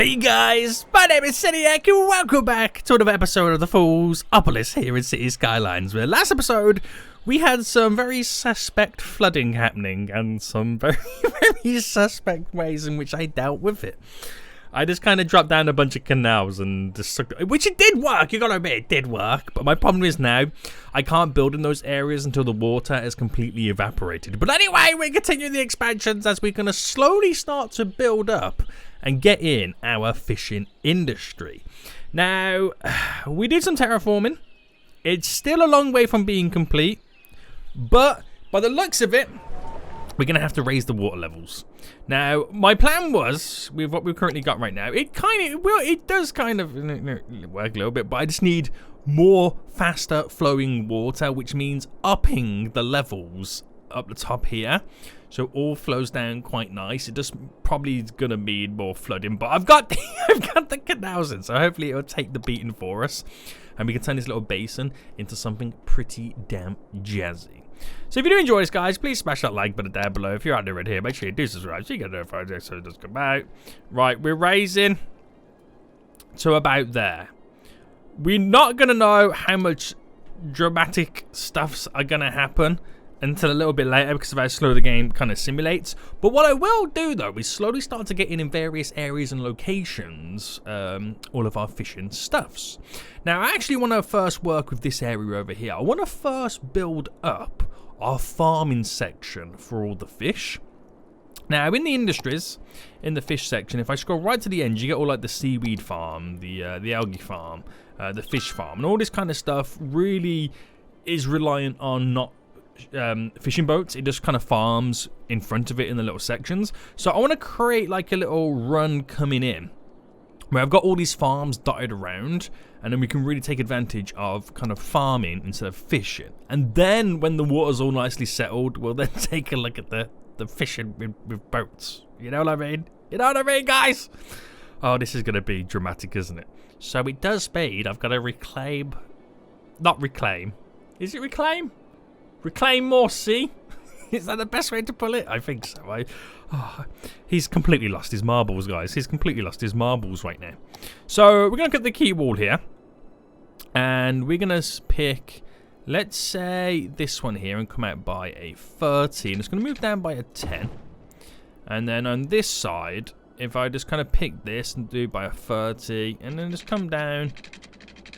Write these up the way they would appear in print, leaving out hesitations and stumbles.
Hey guys, my name is Seaweed and welcome back to another episode of the Foolsopolis here in City Skylines, where last episode we had some very suspect flooding happening and some very suspect ways in which I dealt with it. I just kind of dropped down a bunch of canals and just which it did work, you gotta admit it did work, but my problem is now I can't build in those areas until the water is completely evaporated. But anyway, we continue the expansions as we're gonna slowly start to build up and get in our fishing industry. Now, we did some terraforming. It's still a long way from being complete, but by the looks of it, we're going to have to raise the water levels. Now, my plan was, with what we've currently got right now, it does kind of work a little bit, but I just need more faster flowing water, which means upping the levels up the top here. So all flows down quite nice. It just probably is gonna need more flooding, but I've got the canals in, so hopefully it'll take the beating for us, and we can turn this little basin into something pretty damn jazzy. So if you do enjoy this, guys, please smash that like button down below. If you're out there right here, make sure you do subscribe so you get notified next time it does come out. Right, we're raising to about there. We're not gonna know how much dramatic stuffs are gonna happen until a little bit later because of how slow the game kind of simulates. But what I will do though is slowly start to get in various areas and locations all of our fishing stuffs. Now I actually want to first work with this area over here. I want to first build up our farming section for all the fish. Now in the industries, in the fish section, if I scroll right to the end, you get all like the seaweed farm, the algae farm, the fish farm, and all this kind of stuff really is reliant on not fishing boats. It just kind of farms in front of it in the little sections. So I want to create like a little run coming in where I've got all these farms dotted around, and then we can really take advantage of kind of farming instead of fishing. And then when the water's all nicely settled, we'll then take a look at the fishing with boats. You know what I mean? You know what I mean, guys? Oh, this is going to be dramatic, isn't it? So it does speed. I've got to reclaim. Not reclaim. Is it reclaim? Reclaim more sea? Is that the best way to put it? I think so. He's completely lost his marbles, guys. He's completely lost his marbles right now. So we're going to cut the key wall here. And we're going to pick, let's say, this one here and come out by a 30. And it's going to move down by a 10. And then on this side, if I just kind of pick this and do by a 30. And then just come down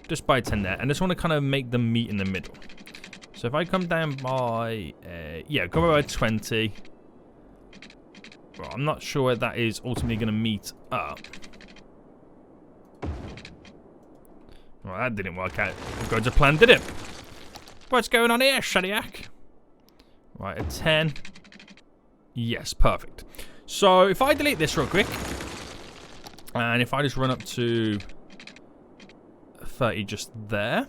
just by 10 there. And I just want to kind of make them meet in the middle. So if I come down by, come by 20. Well, I'm not sure where that is ultimately going to meet up. Well, that didn't work out according to plan, did it? What's going on here, Shadiak? Right, a 10. Yes, perfect. So if I delete this real quick, and if I just run up to 30 just there,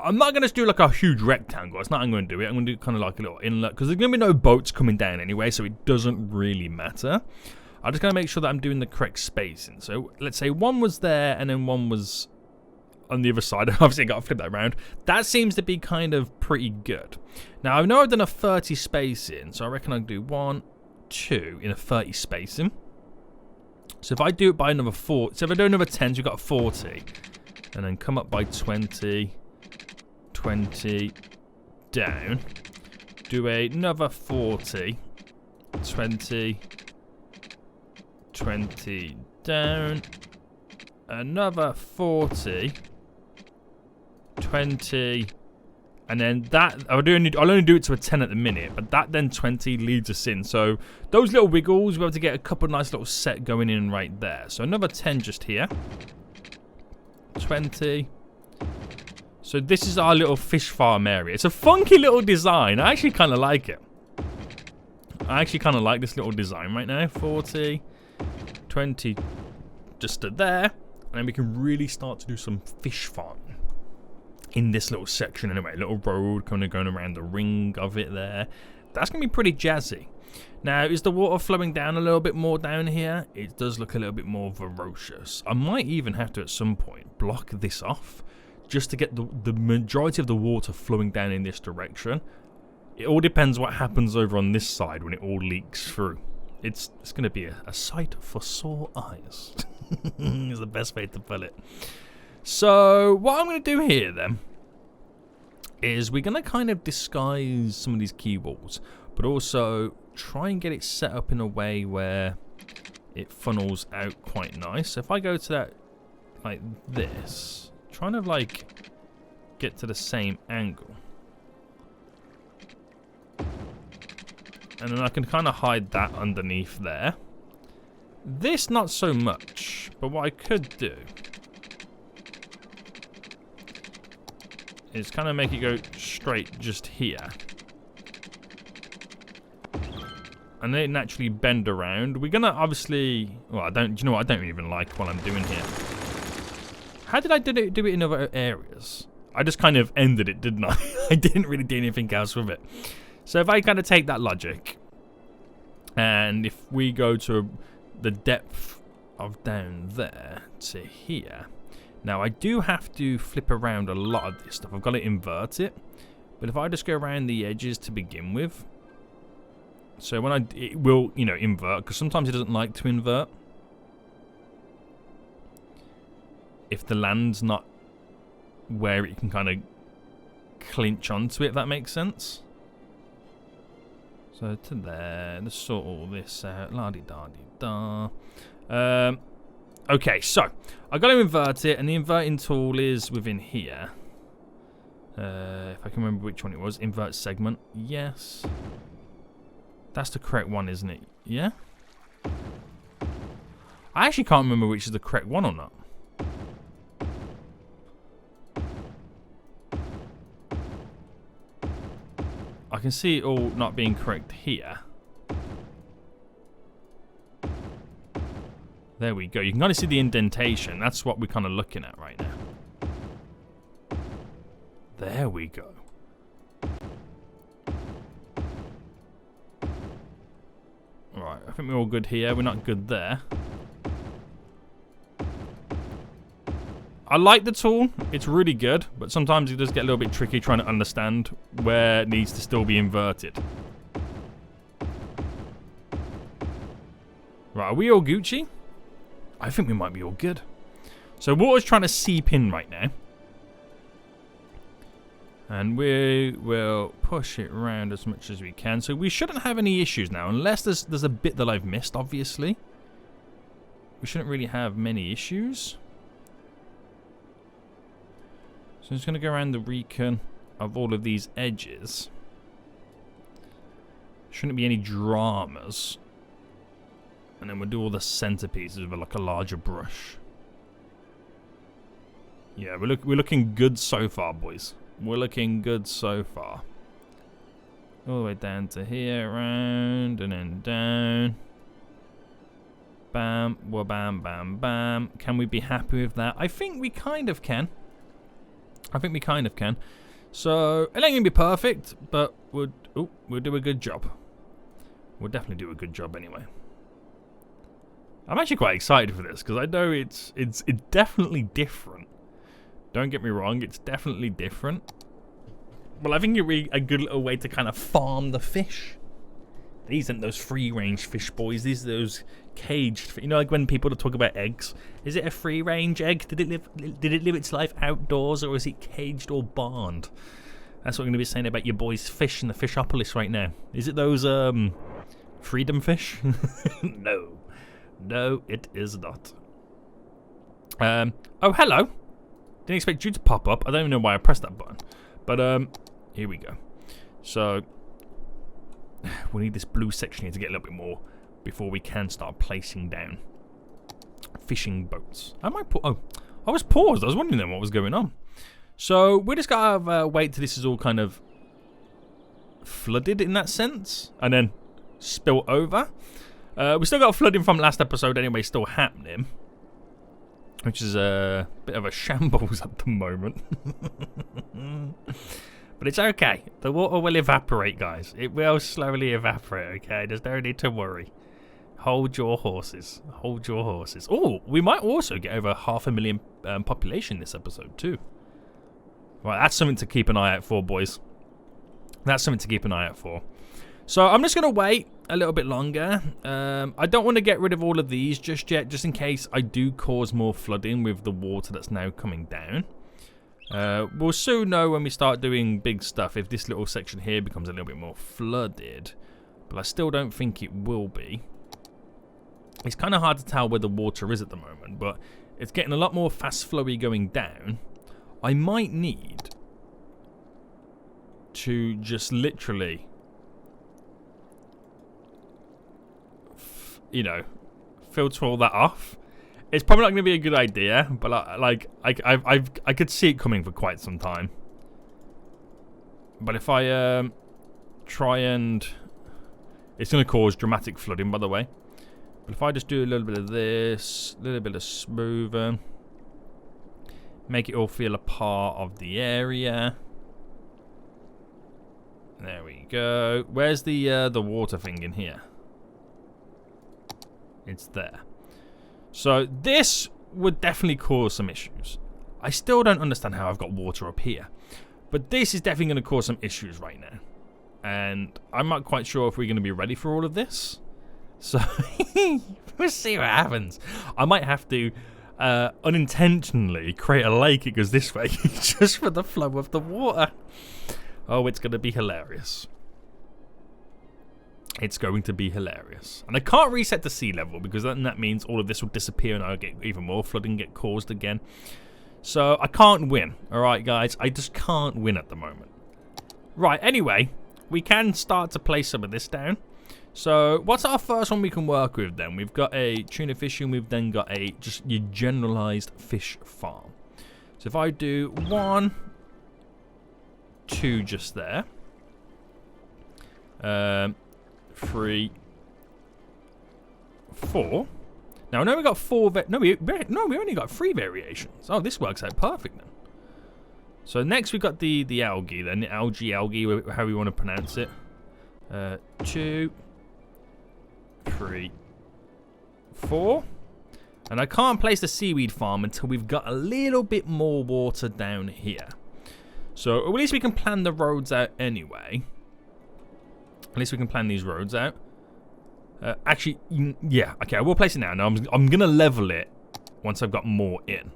I'm not going to do like a huge rectangle. That's not how I'm going to do it. I'm going to do kind of like a little inlet because there's going to be no boats coming down anyway, so it doesn't really matter. I'm just going to make sure that I'm doing the correct spacing. So let's say one was there and then one was on the other side. Obviously, I got to flip that around. That seems to be kind of pretty good. Now, I know I've done a 30 spacing, so I reckon I'll do 1, 2 in a 30 spacing. So if I do it by another 4, so if I do another 10, so we've got a 40, and then come up by 20. 20 down, do another 40, 20 down, another 40, 20, and then that I'll only do it to a 10 at the minute, but that then 20 leads us in. So those little wiggles, we're able to get a couple of nice little set going in right there. So another 10 just here, 20. So this is our little fish farm area. It's a funky little design. I actually kind of like it. I actually kind of like this little design right now. 40, 20, just to there. And then we can really start to do some fish farming in this little section anyway. Little road kind of going around the ring of it there. That's going to be pretty jazzy. Now, is the water flowing down a little bit more down here? It does look a little bit more ferocious. I might even have to, at some point, block this off just to get the majority of the water flowing down in this direction. It all depends what happens over on this side when it all leaks through. It's going to be a sight for sore eyes. Is the best way to put it. So what I'm going to do here then is we're going to kind of disguise some of these key walls, but also try and get it set up in a way where it funnels out quite nice. So if I go to that like this, trying to like get to the same angle, and then I can kind of hide that underneath there. This not so much, but what I could do is kind of make it go straight just here. And then it naturally bend around. We're gonna obviously, well, do you know what? I don't even like what I'm doing here. How did I do it in other areas? I just kind of ended it, didn't I? I didn't really do anything else with it. So if I kind of take that logic, and if we go to the depth of down there to here, now I do have to flip around a lot of this stuff. I've got to invert it, but if I just go around the edges to begin with, so when it will, you know, invert, because sometimes it doesn't like to invert if the land's not where it can kind of clinch onto it, if that makes sense. So to there, let's sort all this out. La-di-da-di-da. Okay, so I've got to invert it, and the inverting tool is within here. If I can remember which one it was. Invert segment. Yes. That's the correct one, isn't it? Yeah? I actually can't remember which is the correct one or not. I can see it all not being correct here. There we go. You can kind of see the indentation. That's what we're kind of looking at right now. There we go. Alright, I think we're all good here. We're not good there. I like the tool. It's really good, but sometimes it does get a little bit tricky trying to understand where it needs to still be inverted. Right, are we all Gucci? I think we might be all good. So water's trying to seep in right now. And we will push it around as much as we can. So we shouldn't have any issues now, unless there's a bit that I've missed, obviously. We shouldn't really have many issues. So I'm just going to go around the recon of all of these edges. Shouldn't be any dramas. And then we'll do all the centerpieces with like a larger brush. Yeah, we're looking good so far, boys. We're looking good so far. All the way down to here, around, and then down. Bam, well, bam, bam, bam. Can we be happy with that? I think we kind of can. I think we kind of can. So, it ain't going to be perfect, but we'll do a good job. We'll definitely do a good job anyway. I'm actually quite excited for this, because I know it's definitely different. Don't get me wrong, it's definitely different. Well, I think it'd be a good little way to kind of farm the fish. These aren't those free-range fish, boys. These are those caged. You know, like when people talk about eggs. Is it a free-range egg? Did it live its life outdoors, or is it caged or barned? That's what I'm going to be saying about your boys' fish in the Foolsopolis right now. Is it those freedom fish? No. No, it is not. Oh, hello. Didn't expect you to pop up. I don't even know why I pressed that button. But, here we go. So, we need this blue section here to get a little bit more before we can start placing down fishing boats. I was paused. I was wondering then what was going on. So, we're just going to wait till this is all kind of flooded in that sense. And then spill over. We still got flooding from last episode anyway still happening. Which is a bit of a shambles at the moment. But it's okay. The water will evaporate, guys. It will slowly evaporate, okay? There's no need to worry. Hold your horses. Hold your horses. Oh, we might also get over 500,000 population this episode, too. Right, that's something to keep an eye out for, boys. That's something to keep an eye out for. So I'm just going to wait a little bit longer. I don't want to get rid of all of these just yet, just in case I do cause more flooding with the water that's now coming down. We'll soon know when we start doing big stuff if this little section here becomes a little bit more flooded. But I still don't think it will be. It's kind of hard to tell where the water is at the moment, but it's getting a lot more fast flowy going down. I might need to just literally, you know, filter all that off. It's probably not going to be a good idea, but I could see it coming for quite some time. But if I try and, it's going to cause dramatic flooding, by the way. But if I just do a little bit of this, a little bit of smoother, make it all feel a part of the area. There we go. Where's the water thing in here? It's there. So this would definitely cause some issues. I still don't understand how I've got water up here. But this is definitely going to cause some issues right now. And I'm not quite sure if we're going to be ready for all of this. So we'll see what happens. I might have to unintentionally create a lake that goes this way just for the flow of the water. Oh, it's going to be hilarious. It's going to be hilarious. And I can't reset to sea level because then that means all of this will disappear and I'll get even more flooding get caused again. So I can't win. Alright, guys. I just can't win at the moment. Right, anyway, we can start to place some of this down. So what's our first one we can work with then? We've got a tuna fish and we've then got a just your generalized fish farm. So if I do 1, 2 just there. 3, 4. Now I know we got 4. No, we only got 3 variations. Oh, this works out perfect then. So next we've got the algae then, the algae, how we want to pronounce it. 2, 3, 4. And I can't place the seaweed farm until we've got a little bit more water down here. So at least we can plan the roads out anyway. At least we can plan these roads out. Actually, yeah, okay, I will place it now. Now I'm going to level it once I've got more in.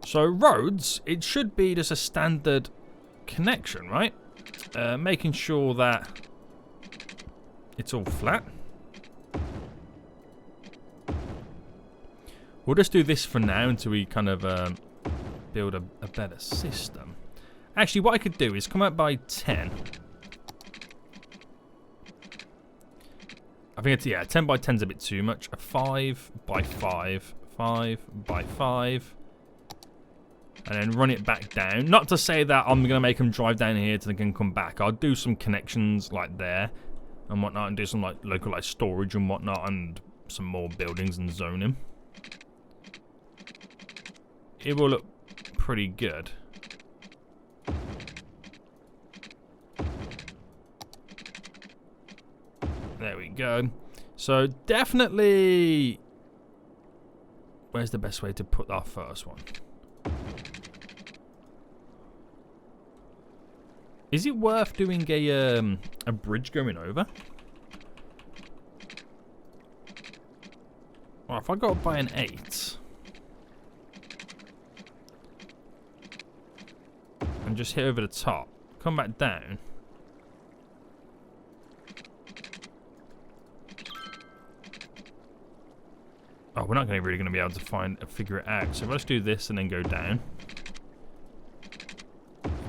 So roads, it should be just a standard connection, right? Making sure that it's all flat. We'll just do this for now until we kind of build a better system. Actually, what I could do is come out by 10. I think it's, yeah, 10 by 10 is a bit too much. A 5 by 5, 5 by 5. And then run it back down. Not to say that I'm going to make them drive down here till they can come back. I'll do some connections like there and whatnot. And do some like localized storage and whatnot. And some more buildings and zoning. It will look pretty good. There we go. So definitely, where's the best way to put our first one? Is it worth doing a bridge going over? Well, if I go up by an 8 and just hit over the top, come back down. Oh, we're not really going to be able to figure it out. So let's do this and then go down.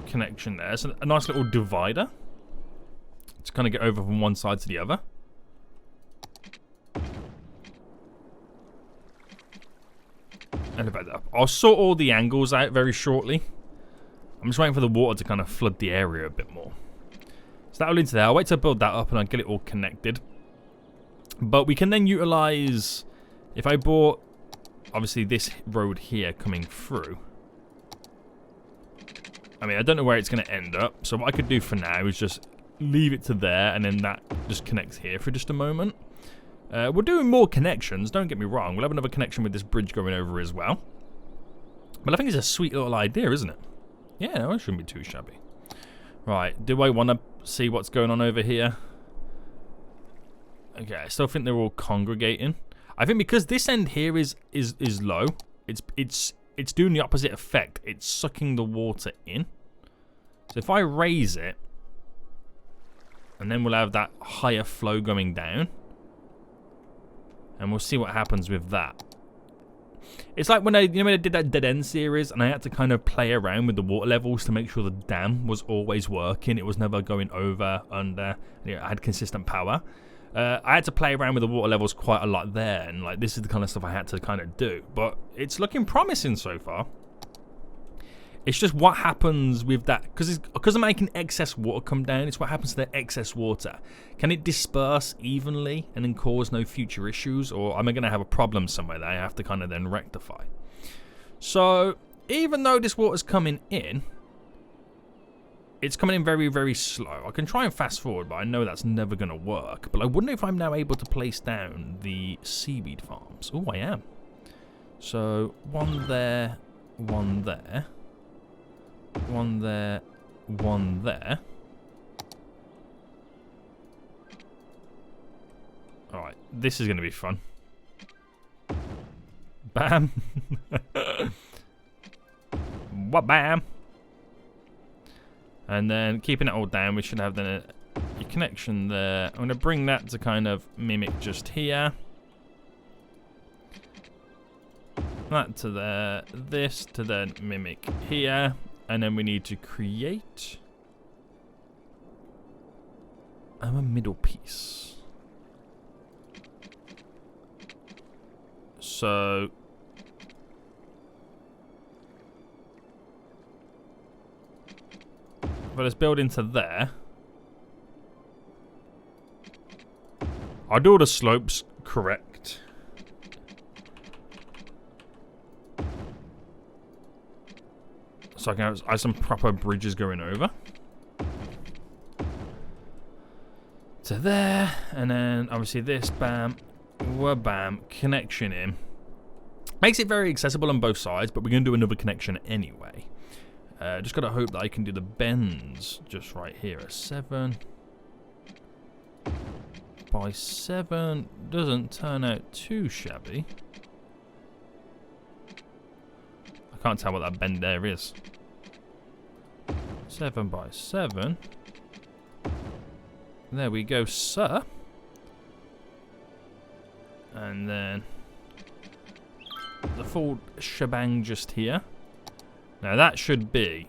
Connection there. So a nice little divider to kind of get over from one side to the other. Elevate that up. I'll sort all the angles out very shortly. I'm just waiting for the water to kind of flood the area a bit more. So that'll into there. I'll wait to build that up and I'll get it all connected. But we can then utilize, if I bought obviously this road here coming through. I mean, I don't know where it's going to end up. So what I could do for now is just leave it to there and then that just connects here for just a moment. We're doing more connections, don't get me wrong. We'll have another connection with this bridge going over as well. But I think it's a sweet little idea, isn't it? Yeah, no, it shouldn't be too shabby. Right, do I want to see what's going on over here? Okay, I still think they're all congregating. I think because this end here is low, it's doing the opposite effect. It's sucking the water in. So if I raise it, and then we'll have that higher flow going down, and we'll see what happens with that. It's like when I did that Dead End series, and I had to kind of play around with the water levels to make sure the dam was always working. It was never going over, under. I had consistent power. I had to play around with the water levels quite a lot there, and like this is the kind of stuff I had to kind of do. But it's looking promising so far. It's just what happens with that, because I'm making excess water come down. It's what happens to the excess water. Can it disperse evenly and then cause no future issues, or am I going to have a problem somewhere that I have to kind of then rectify? So even though this water's coming in, it's coming in very, very slow. I can try and fast forward, but I know that's never going to work. But I wonder if I'm now able to place down the Seaweed Farms. Oh, I am. So one there, one there. One there, one there. Alright, this is going to be fun. Bam. What bam. And then keeping it all down, we should have then a connection there. I'm going to bring that to kind of mimic just here. That to there. This to then mimic here. And then we need to create a middle piece. So let's build into there. I'll do all the slopes correct. So I can have some proper bridges going over. To there. And then obviously this, bam, bam, connection in. Makes it very accessible on both sides, but we're going to do another connection anyway. Just got to hope that I can do the bends just right here at 7 by 7. Doesn't turn out too shabby. I can't tell what that bend there is. 7 by 7. There we go, sir. And then the full shebang just here. Now that should be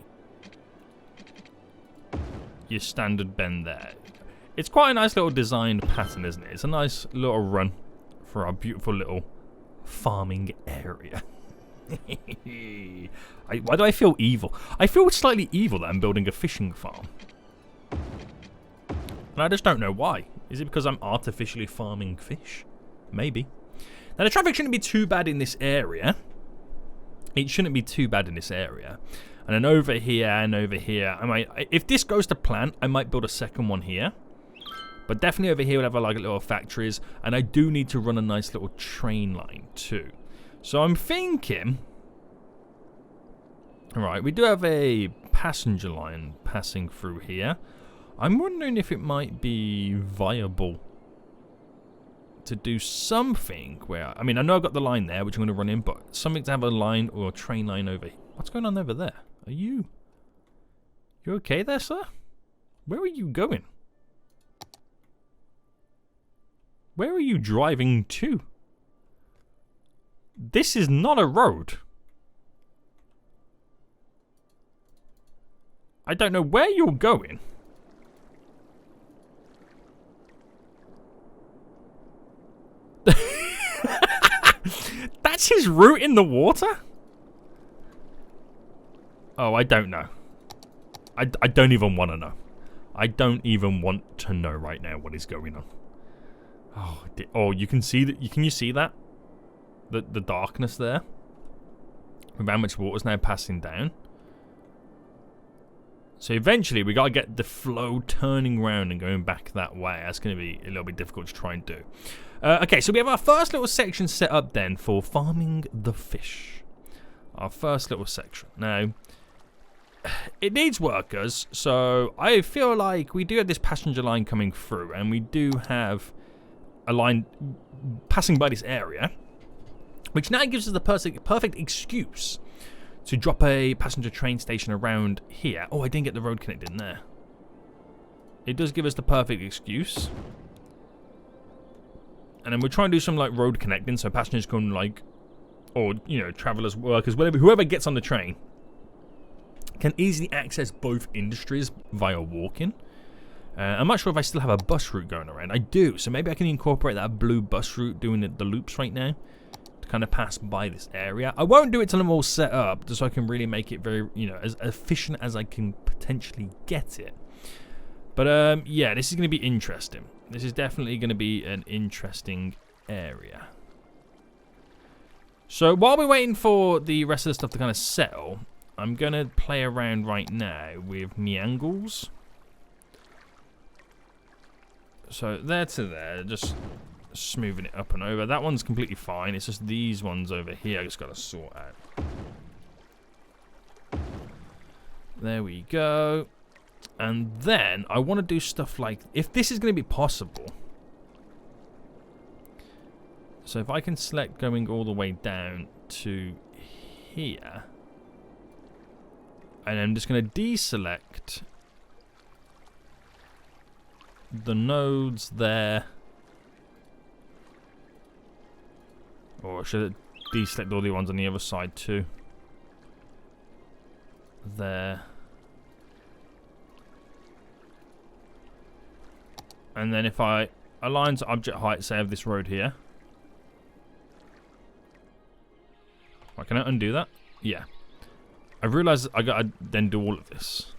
your standard bend there. It's quite a nice little designed pattern, isn't it? It's a nice little run for our beautiful little farming area. Why do I feel evil? I feel slightly evil that I'm building a fishing farm. And I just don't know why. Is it because I'm artificially farming fish? Maybe. Now the traffic shouldn't be too bad in this area. It shouldn't be too bad in this area. And then over here and over here, I might, if this goes to plan, I might build a second one here. But definitely over here we'll have like little factories. And I do need to run a nice little train line too. So I'm thinking, alright, we do have a passenger line passing through here. I'm wondering if it might be viable to do something where, I mean, I know I've got the line there, which I'm going to run in, but something to have a line or a train line over here. What's going on over there? Are you okay there, sir? Where are you going? Where are you driving to? This is not a road. I don't know where you're going. That's his route in the water? Oh, I don't know. I don't even want to know. I don't even want to know right now what is going on. Oh, you can see that. Can you see that? The darkness there, with how much water's now passing down. So eventually we gotta get the flow turning around and going back that way. That's gonna be a little bit difficult to try and do. Okay, so we have our first little section set up then for farming the fish. Our first little section. Now, it needs workers, so I feel like we do have this passenger line coming through, and we do have a line passing by this area, which now gives us the perfect excuse to drop a passenger train station around here. Oh, I didn't get the road connected in there. It does give us the perfect excuse. And then we're trying to do some like road connecting so passengers can like, or you know, travelers, workers, whatever, whoever gets on the train can easily access both industries via walking. I'm not sure if I still have a bus route going around. I do, so maybe I can incorporate that blue bus route doing the loops right now to kind of pass by this area. I won't do it till I'm all set up, just so I can really make it very, you know, as efficient as I can potentially get it. But yeah, this is going to be interesting. This is definitely going to be an interesting area. So while we're waiting for the rest of the stuff to kind of settle, I'm going to play around right now with me angles. So there to there, just smoothing it up and over. That one's completely fine. It's just these ones over here I just got to sort out. There we go. And then I want to do stuff like, if this is going to be possible. So if I can select going all the way down to here. And I'm just going to deselect the nodes there. Or should it deselect all the ones on the other side too? There. And then if I align to object height, say of this road here. Right, can I undo that? Yeah. I realised I gotta then do all of this.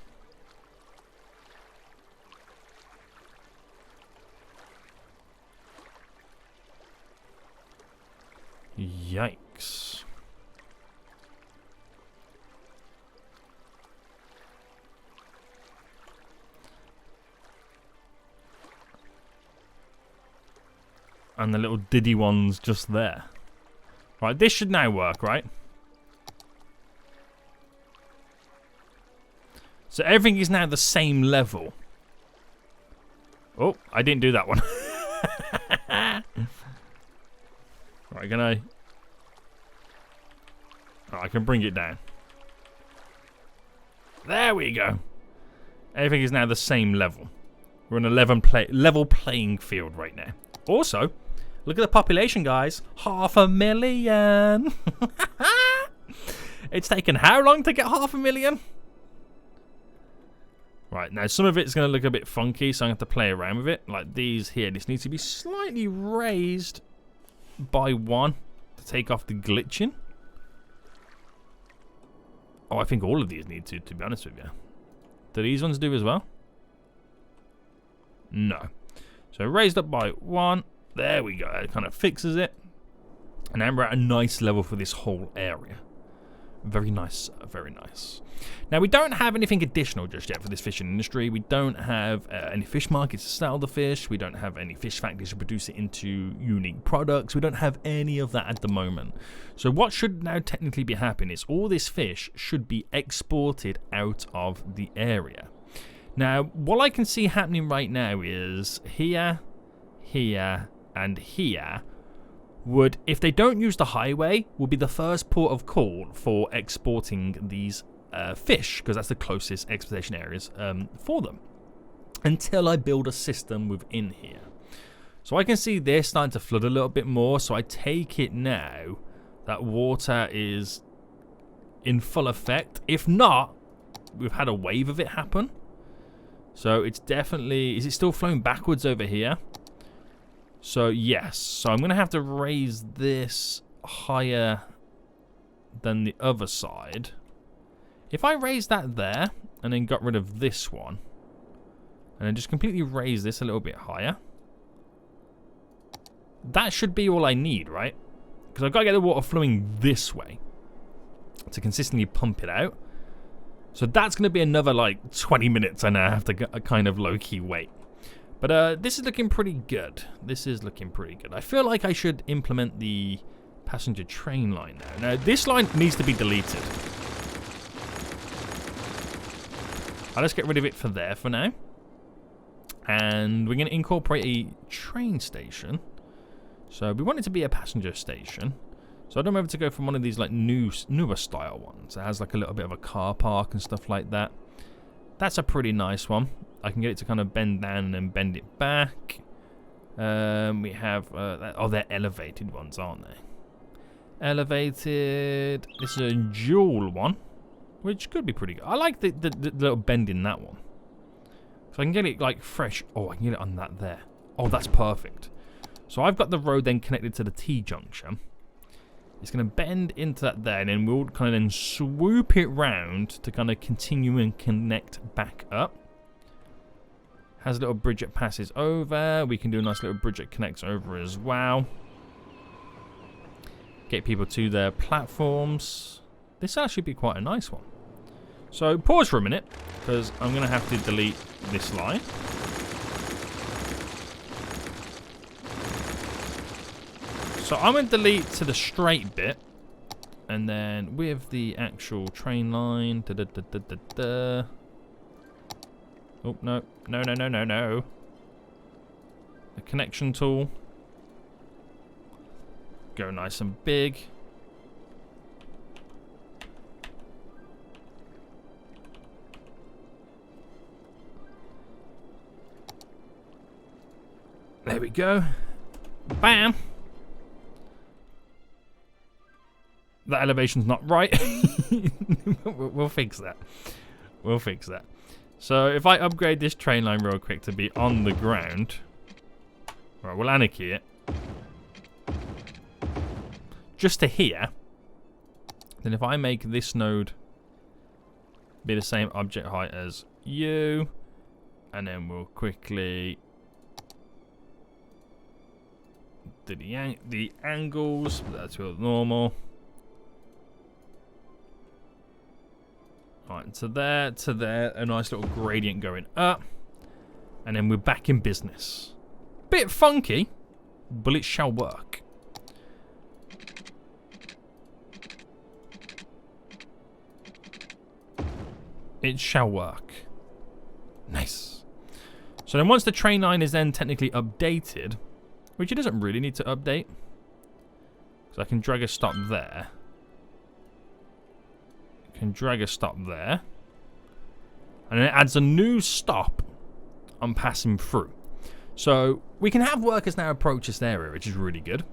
Yikes. And the little diddy ones just there. Right, this should now work, right? So everything is now the same level. Oh, I didn't do that one. Right, can I... Oh, I can bring it down. There we go. Everything is now the same level. We're on a level playing field right now. Also, look at the population, guys. 500,000. It's taken how long to get 500,000? Right, now some of it's going to look a bit funky, so I'm going to have to play around with it. Like these here, this needs to be slightly raised by one to take off the glitching. Oh, I think all of these need to be honest with you. Do these ones do as well? No. So raised up by one. There we go. It kind of fixes it. And now we're at a nice level for this whole area. Very nice, very nice. Now, we don't have anything additional just yet for this fishing industry. We don't have any fish markets to sell the fish. We don't have any fish factories to produce it into unique products. We don't have any of that at the moment. So what should now technically be happening is all this fish should be exported out of the area. Now, what I can see happening right now is here, here, and here would, if they don't use the highway, will be the first port of call for exporting these fish, because that's the closest exportation areas for them, until I build a system within here. So I can see they're starting to flood a little bit more, so I take it now that water is in full effect. If not, we've had a wave of it happen. So it's definitely, is it still flowing backwards over here? So yes, so I'm going to have to raise this higher than the other side. If I raise that there, and then got rid of this one, and then just completely raise this a little bit higher, that should be all I need, right? Because I've got to get the water flowing this way to consistently pump it out. So that's going to be another like 20 minutes and I have to kind of low-key wait. But this is looking pretty good. This is looking pretty good. I feel like I should implement the passenger train line now. Now, this line needs to be deleted. I'll just get rid of it for there for now. And we're going to incorporate a train station So we want it to be a passenger station. So I don't know whether to go from one of these like newer style ones. It has like a little bit of a car park and stuff like that. That's a pretty nice one. I can get it to kind of bend down and then bend it back. We have they're elevated ones, aren't they? Elevated. This is a dual one, which could be pretty good. I like the little bend in that one. So I can get it like fresh. Oh, I can get it on that there. Oh, that's perfect. So I've got the road then connected to the T-junction. It's going to bend into that there, and then we'll kind of then swoop it round to kind of continue and connect back up. Has a little bridge that passes over. We can do a nice little bridge that connects over as well. Get people to their platforms. This will actually be quite a nice one. So pause for a minute, because I'm going to have to delete this line. So I'm going to delete to the straight bit, and then with the actual train line, oh, no. The connection tool. Go nice and big. There we go. Bam. That elevation's not right. We'll fix that. We'll fix that. So if I upgrade this train line real quick to be on the ground. Right, we'll anarchy it. Just to here. Then if I make this node be the same object height as you. And then we'll quickly do the angles. That's real normal. Right, to there, a nice little gradient going up. And then we're back in business. Bit funky, but it shall work. It shall work. Nice. So then once the train line is then technically updated, which it doesn't really need to update, so I can drag a stop there. Can drag a stop there, and then it adds a new stop on passing through. So we can have workers now approach this area, which is really good.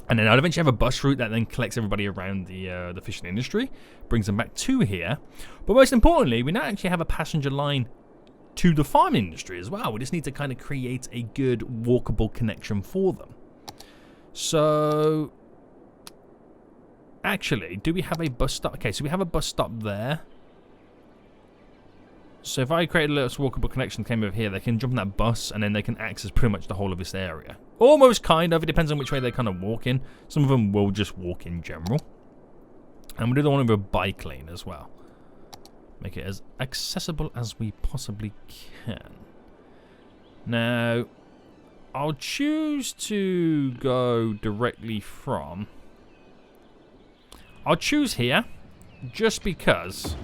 And then I'll eventually have a bus route that then collects everybody around the fishing industry, brings them back to here. But most importantly, we now actually have a passenger line to the farm industry as well. We just need to kind of create a good walkable connection for them. So actually, do we have a bus stop? Okay, so we have a bus stop there. So if I create a little walkable connection that came over here, they can jump on that bus and then they can access pretty much the whole of this area. Almost kind of. It depends on which way they kind of walk in. Some of them will just walk in general. And we'll do the one with a bike lane as well. Make it as accessible as we possibly can. Now, I'll choose to go directly from... I'll choose here, just because,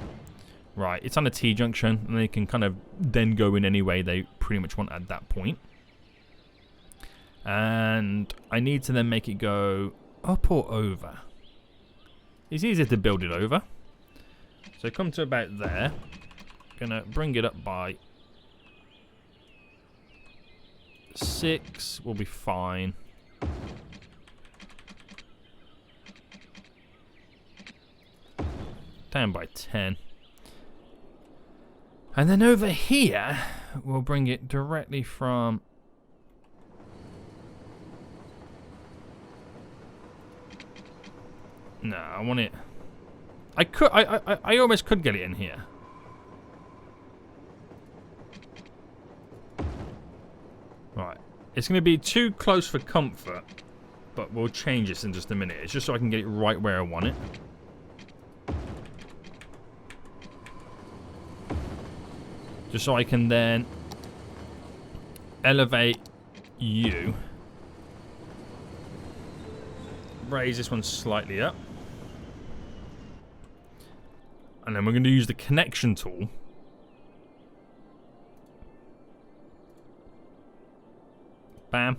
right, it's on a T-junction, and they can kind of then go in any way they pretty much want at that point. And I need to then make it go up or over. It's easier to build it over. So come to about there. Gonna bring it up by 6, will be fine. Down by 10. And then over here, we'll bring it directly from... No, I want it... I almost could get it in here. Right. It's going to be too close for comfort, but we'll change this in just a minute. It's just so I can get it right where I want it. Just so I can then elevate you. Raise this one slightly up. And then we're going to use the connection tool. Bam.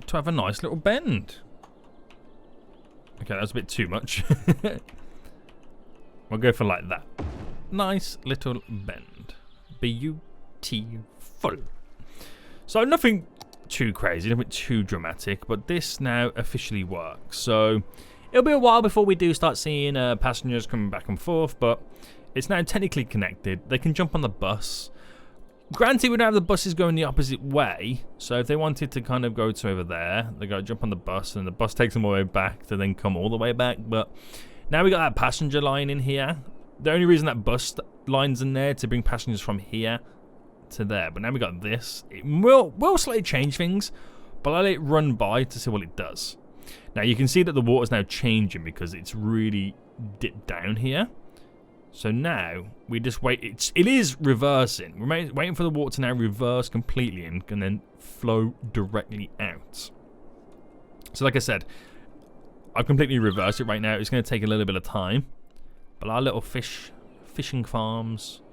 to have a nice little bend. Okay, that was a bit too much. We'll go for like that. Nice little bend. Beautiful. So nothing too crazy, nothing too dramatic, but this now officially works. So it'll be a while before we do start seeing passengers coming back and forth, but it's now technically connected. They can jump on the bus. Granted, we don't have the buses going the opposite way, so if they wanted to kind of go to over there, they got to jump on the bus, and the bus takes them all the way back to then come all the way back. But now we got that passenger line in here. The only reason that bus line's in there to bring passengers from here to there, but now we got this. It will slightly change things, but I'll let it run by to see what it does. Now you can see that the water's now changing because it's really dipped down here. So now we just wait. It is reversing. We're waiting for the water to now reverse completely and then flow directly out. So like I said, I've completely reversed it right now. It's going to take a little bit of time, but our little fishing farms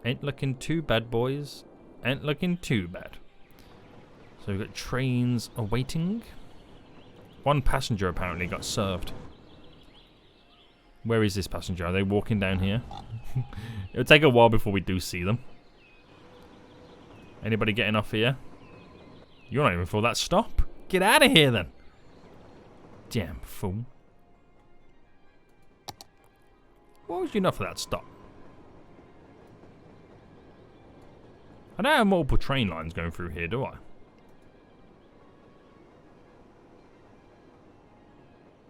ain't looking too bad, boys. Ain't looking too bad. So we've got trains awaiting. One passenger apparently got served. Where is this passenger? Are they walking down here? It'll take a while before we do see them. Anybody getting off here? You're not even for that stop. Get out of here then. Damn fool. Why was you not for that stop? I don't have multiple train lines going through here, do I?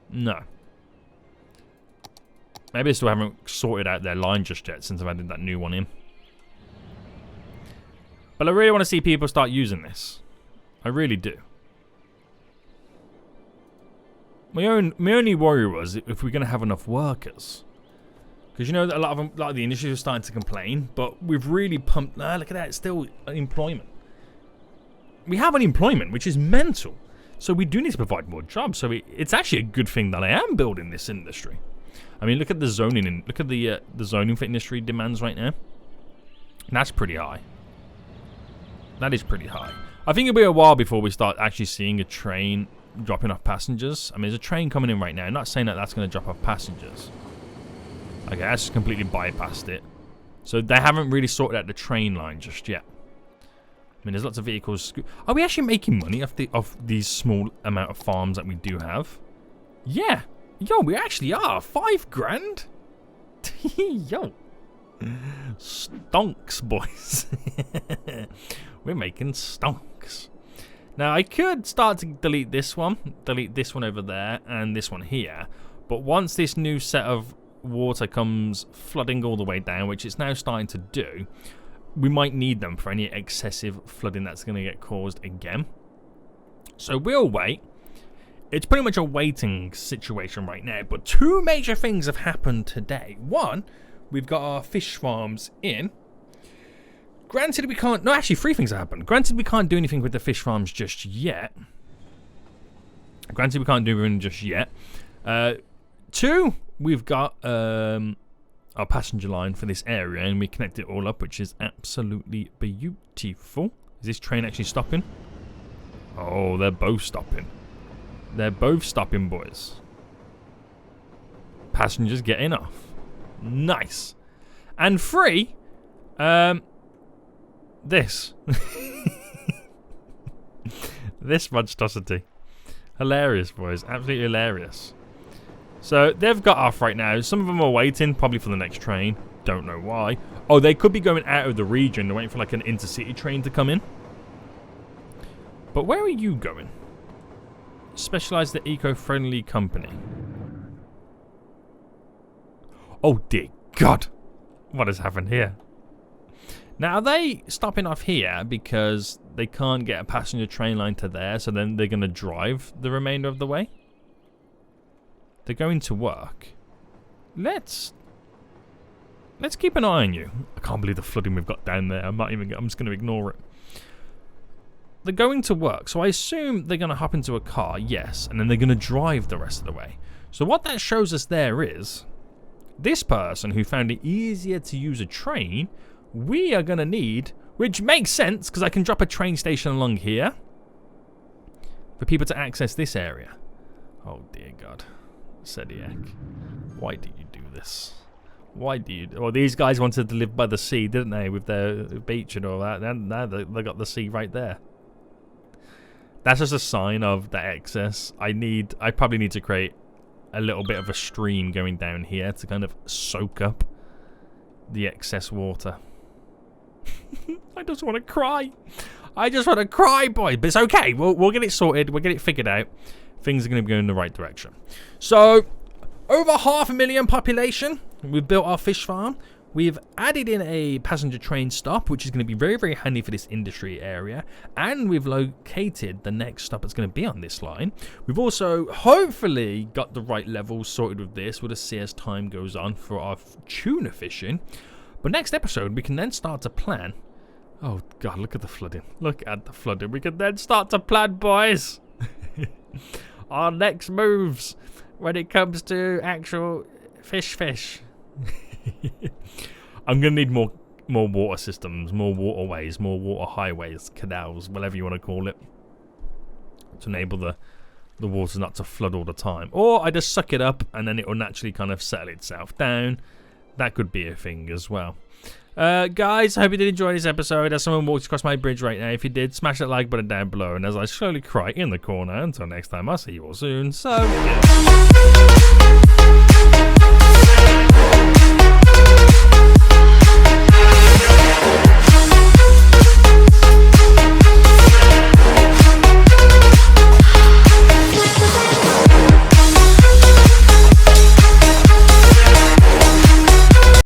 No. Maybe they still haven't sorted out their line just yet since I've added that new one in. But I really want to see people start using this. I really do. My only worry was if we're going to have enough workers. Because you know that a lot of the industries are starting to complain, but we've really pumped. Look at that, it's still unemployment. We have unemployment, which is mental. So we do need to provide more jobs. So it's actually a good thing that I am building this industry. I mean, look at the zoning and look at the zoning for industry demands right now. That's pretty high. That is pretty high. I think it'll be a while before we start actually seeing a train dropping off passengers. I mean, there's a train coming in right now. I'm not saying that that's going to drop off passengers. Okay, that's just completely bypassed it. So they haven't really sorted out the train line just yet. I mean, there's lots of vehicles. Are we actually making money off these small amount of farms that we do have? Yeah. Yo, we actually are. 5 grand? Yo. Stonks, boys. We're making stonks. Now, I could start to delete this one over there, and this one here. But once this new set of water comes flooding all the way down, which it's now starting to do, we might need them for any excessive flooding that's going to get caused again. So we'll wait. It's pretty much a waiting situation right now, but 2 major things have happened today. One, we've got our fish farms in. Granted, we can't... No, actually, 3 things have happened. Granted, we can't do anything with the fish farms just yet. 2, we've got our passenger line for this area, and we connect it all up, which is absolutely beautiful. Is this train actually stopping? Oh, they're both stopping. They're both stopping, boys. Passengers getting off. Nice. And 3, this. This monstrosity. Hilarious, boys. Absolutely hilarious. So, they've got off right now. Some of them are waiting, probably for the next train. Don't know why. Oh, they could be going out of the region. They're waiting for like an intercity train to come in. But where are you going? Specialized the eco-friendly company. Oh, dear God. What has happened here? Now, are they stopping off here because they can't get a passenger train line to there, so then they're going to drive the remainder of the way? They're going to work. Let's keep an eye on you. I can't believe the flooding we've got down there. I'm just going to ignore it. They're going to work, so I assume they're going to hop into a car, yes, and then they're going to drive the rest of the way. So what that shows us there is, this person who found it easier to use a train, we are going to need, which makes sense, because I can drop a train station along here. for people to access this area. Oh dear God, Sediak, why do you do this? Why do you? Well, these guys wanted to live by the sea, didn't they, with their beach and all that? And now they got the sea right there. That's just a sign of the excess. I probably need to create a little bit of a stream going down here to kind of soak up the excess water. I just want to cry. I just want to cry, boy. But it's okay. We'll get it sorted. We'll get it figured out. Things are going to go in the right direction. So, over 500,000 population. We've built our fish farm. We've added in a passenger train stop, which is going to be very, very handy for this industry area. And we've located the next stop that's going to be on this line. We've also, hopefully, got the right levels sorted with this. We'll just see as time goes on for our tuna fishing. But next episode, we can then start to plan. Oh, God, look at the flooding. Look at the flooding. We can then start to plan, boys. Our next moves when it comes to actual fish. I'm going to need more water systems, more waterways, more water highways, canals, whatever you want to call it, to enable the water not to flood all the time. Or I just suck it up and then it will naturally kind of settle itself down. That could be a thing as well. Guys, I hope you did enjoy this episode. As someone walks across my bridge right now, if you did, smash that like button down below. And as I slowly cry in the corner, until next time, I'll see you all soon. So, yeah.